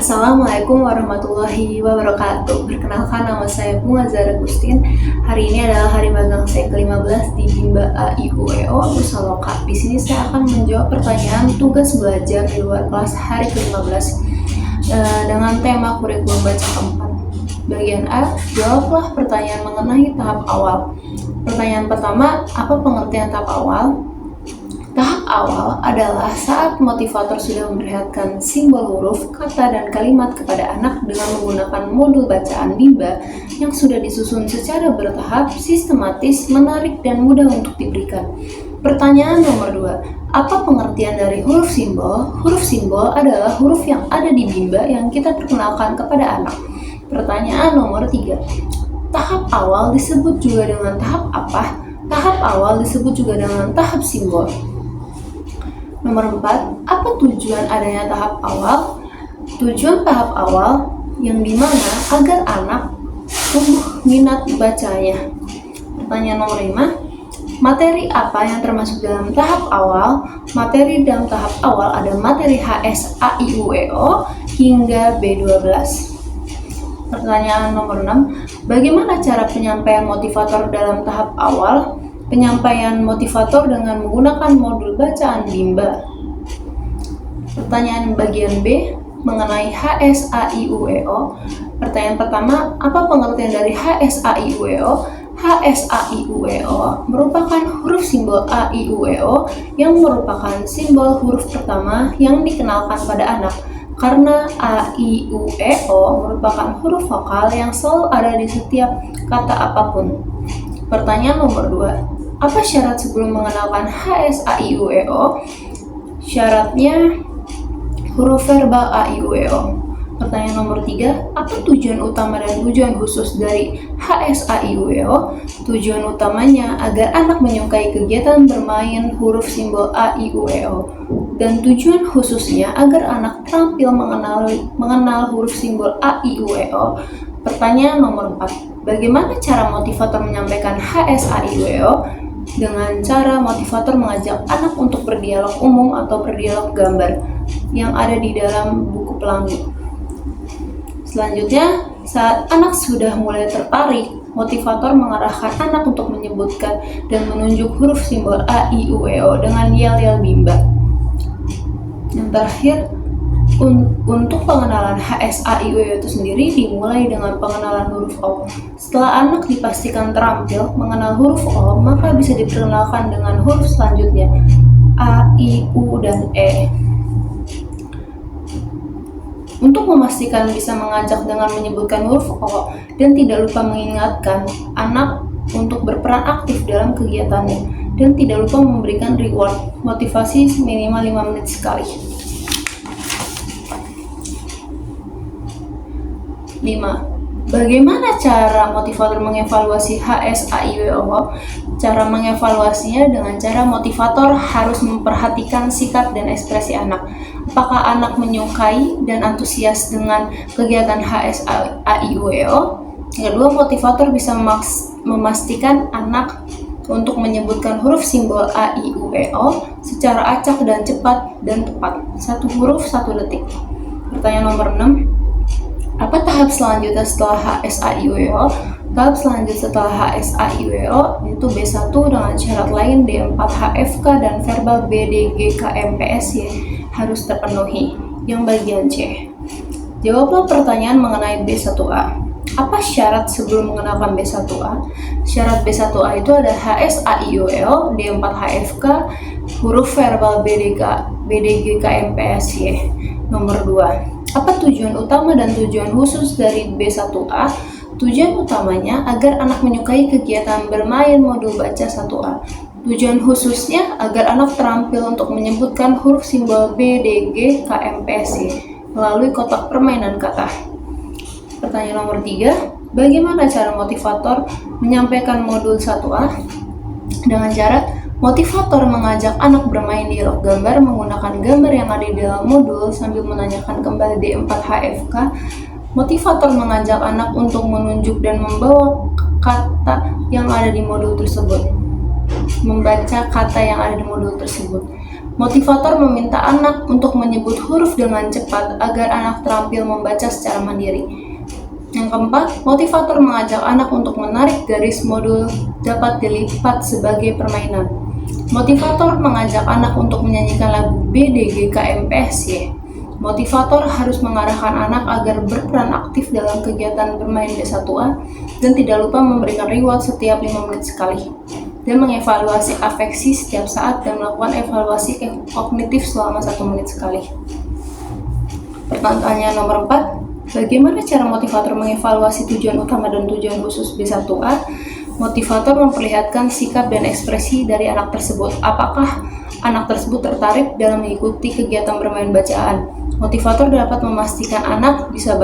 Assalamualaikum warahmatullahi wabarakatuh. Perkenalkan, nama saya Bunga Zara Gustin. Hari ini adalah hari magang saya ke-15 di Bimba AIUEO Pusaloka. Di sini saya akan menjawab pertanyaan tugas belajar di luar kelas hari ke-15 dengan tema kurikulum baca keempat. Bagian A, jawablah pertanyaan mengenai tahap awal. Pertanyaan pertama, apa pengertian tahap awal? Tahap awal adalah saat motivator sudah memperlihatkan simbol huruf, kata, dan kalimat kepada anak dengan menggunakan modul bacaan Bimba yang sudah disusun secara bertahap, sistematis, menarik, dan mudah untuk diberikan. Pertanyaan nomor 2. Apa pengertian dari huruf simbol? Huruf simbol adalah huruf yang ada di Bimba yang kita perkenalkan kepada anak. Pertanyaan nomor 3. Tahap awal disebut juga dengan tahap apa? Tahap awal disebut juga dengan tahap simbol. Nomor 4, apa tujuan adanya tahap awal? Tujuan tahap awal yang dimana agar anak tumbuh minat bacanya. Pertanyaan nomor 5, materi apa yang termasuk dalam tahap awal? Materi dalam tahap awal ada materi HS, AIUEO hingga B12. Pertanyaan nomor 6, bagaimana cara penyampaian motivator dalam tahap awal? Penyampaian motivator dengan menggunakan modul bacaan Bimba. Pertanyaan bagian B mengenai HSAIUEO. Pertanyaan pertama, apa pengertian dari HSAIUEO? HSAIUEO merupakan huruf simbol AIUEO yang merupakan simbol huruf pertama yang dikenalkan pada anak. Karena AIUEO merupakan huruf vokal yang selalu ada di setiap kata apapun. Pertanyaan nomor 2, apa syarat sebelum mengenalkan HSAIUEO? Syaratnya huruf verbal AIUEO. Pertanyaan nomor 3, apa tujuan utama dan tujuan khusus dari HSAIUEO? Tujuan utamanya agar anak menyukai kegiatan bermain huruf simbol AIUEO. Dan tujuan khususnya agar anak terampil mengenal huruf simbol AIUEO. Pertanyaan nomor 4, bagaimana cara motivator menyampaikan HSAIUEO? Dengan cara motivator mengajak anak untuk berdialog umum atau berdialog gambar yang ada di dalam buku pelangi. Selanjutnya, saat anak sudah mulai tertarik, motivator mengarahkan anak untuk menyebutkan dan menunjuk huruf simbol AIUEO dengan yel-yel Bimba. Yang terakhir, untuk pengenalan HSAIUEO itu sendiri dimulai dengan pengenalan huruf O. Setelah anak dipastikan terampil mengenal huruf O, maka bisa diperkenalkan dengan huruf selanjutnya, A, I, U, dan E. Untuk memastikan bisa mengajak dengan menyebutkan huruf O dan tidak lupa mengingatkan anak untuk berperan aktif dalam kegiatannya dan tidak lupa memberikan reward motivasi minimal 5 menit sekali. 5. Bagaimana cara motivator mengevaluasi HSAIUEO? Cara mengevaluasinya dengan cara motivator harus memperhatikan sikap dan ekspresi anak. Apakah anak menyukai dan antusias dengan kegiatan HSAIUEO? Yang kedua, motivator bisa memastikan anak untuk menyebutkan huruf simbol AIUEO secara acak dan cepat dan tepat. 1 huruf 1 detik. Pertanyaan nomor 6. Apa tahap selanjutnya setelah HSAIUEO? Tahap selanjutnya setelah HSAIUEO itu B1 dengan syarat lain D4HFK dan verbal BDGKMPSY harus terpenuhi. Yang bagian C, jawablah pertanyaan mengenai B1A. Apa syarat sebelum mengenalkan B1A? Syarat B1A itu ada HSAIUEO, D4HFK, huruf verbal BDGKMPSY. Nomor 2, apa tujuan utama dan tujuan khusus dari B1A? Tujuan utamanya agar anak menyukai kegiatan bermain modul baca 1A. Tujuan khususnya agar anak terampil untuk menyebutkan huruf simbol BDGKMPSY melalui kotak permainan kata. Pertanyaan nomor 3, bagaimana cara motivator menyampaikan modul 1A? Dengan cara motivator mengajak anak bermain dialog gambar menggunakan gambar yang ada di dalam modul sambil menanyakan kembali D4HFK. Motivator mengajak anak untuk menunjuk dan membawa kata yang ada di modul tersebut. Membaca kata yang ada di modul tersebut. Motivator meminta anak untuk menyebut huruf dengan cepat agar anak terampil membaca secara mandiri. Yang keempat, motivator mengajak anak untuk menarik garis modul dapat dilipat sebagai permainan. Motivator mengajak anak untuk menyanyikan lagu BDGKMPSY. Motivator harus mengarahkan anak agar berperan aktif dalam kegiatan bermain B1A dan tidak lupa memberikan reward setiap 5 menit sekali. Dan mengevaluasi afeksi setiap saat dan melakukan evaluasi kognitif selama 1 menit sekali. Pertanyaan nomor 4, bagaimana cara motivator mengevaluasi tujuan utama dan tujuan khusus B1A? Motivator memperlihatkan sikap dan ekspresi dari anak tersebut. Apakah anak tersebut tertarik dalam mengikuti kegiatan bermain bacaan? Motivator dapat memastikan anak bisa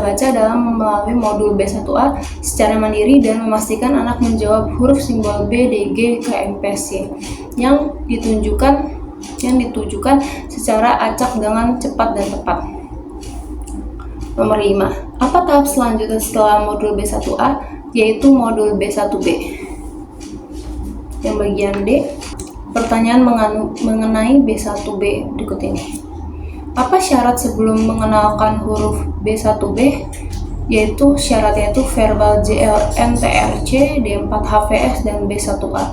baca dalam melalui modul B1A secara mandiri dan memastikan anak menjawab huruf simbol B, D, G, K, M, P, S, yang ditujukan secara acak dengan cepat dan tepat. Nomor 5. Apa tahap selanjutnya setelah modul B1A? Yaitu modul B1B. Yang bagian D, pertanyaan mengenai B1B berikut ini. Apa syarat sebelum mengenalkan huruf B1B? Yaitu syaratnya itu verbal JLNTRC, D4HVS, dan B1A.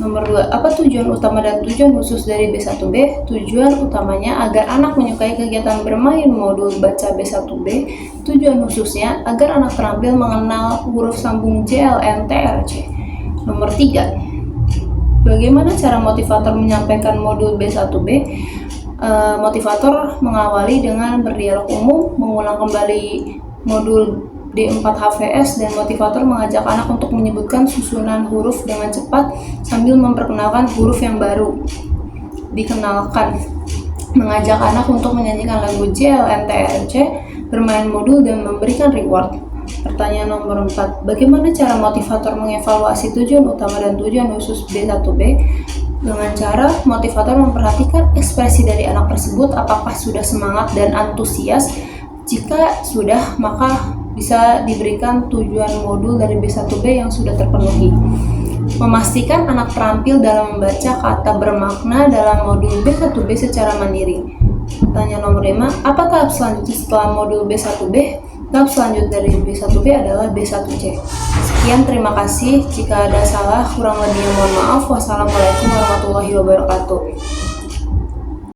Nomor 2, apa tujuan utama dan tujuan khusus dari B1B? Tujuan utamanya agar anak menyukai kegiatan bermain modul baca B1B. Tujuan khususnya agar anak terampil mengenal huruf sambung JLNTRC. Nomor 3, bagaimana cara motivator menyampaikan modul B1B? Motivator mengawali dengan berdialog umum, mengulang kembali modul D4HVS, dan motivator mengajak anak untuk menyebutkan susunan huruf dengan cepat sambil memperkenalkan huruf yang baru dikenalkan. Mengajak anak untuk menyanyikan lagu JLNTRC, bermain modul, dan memberikan reward. Pertanyaan nomor 4, bagaimana cara motivator mengevaluasi tujuan utama dan tujuan khusus B1B? Dengan cara motivator memperhatikan ekspresi dari anak tersebut, apakah sudah semangat dan antusias. Jika sudah, maka bisa diberikan tujuan modul dari B1B yang sudah terpenuhi. Memastikan anak terampil dalam membaca kata bermakna dalam modul B1B secara mandiri. Pertanyaan nomor 5, apa tahap selanjutnya setelah modul B1B? Tahap selanjutnya dari B1B adalah B1C. Sekian, terima kasih. Jika ada salah, kurang lebihnya mohon maaf. Wassalamualaikum warahmatullahi wabarakatuh.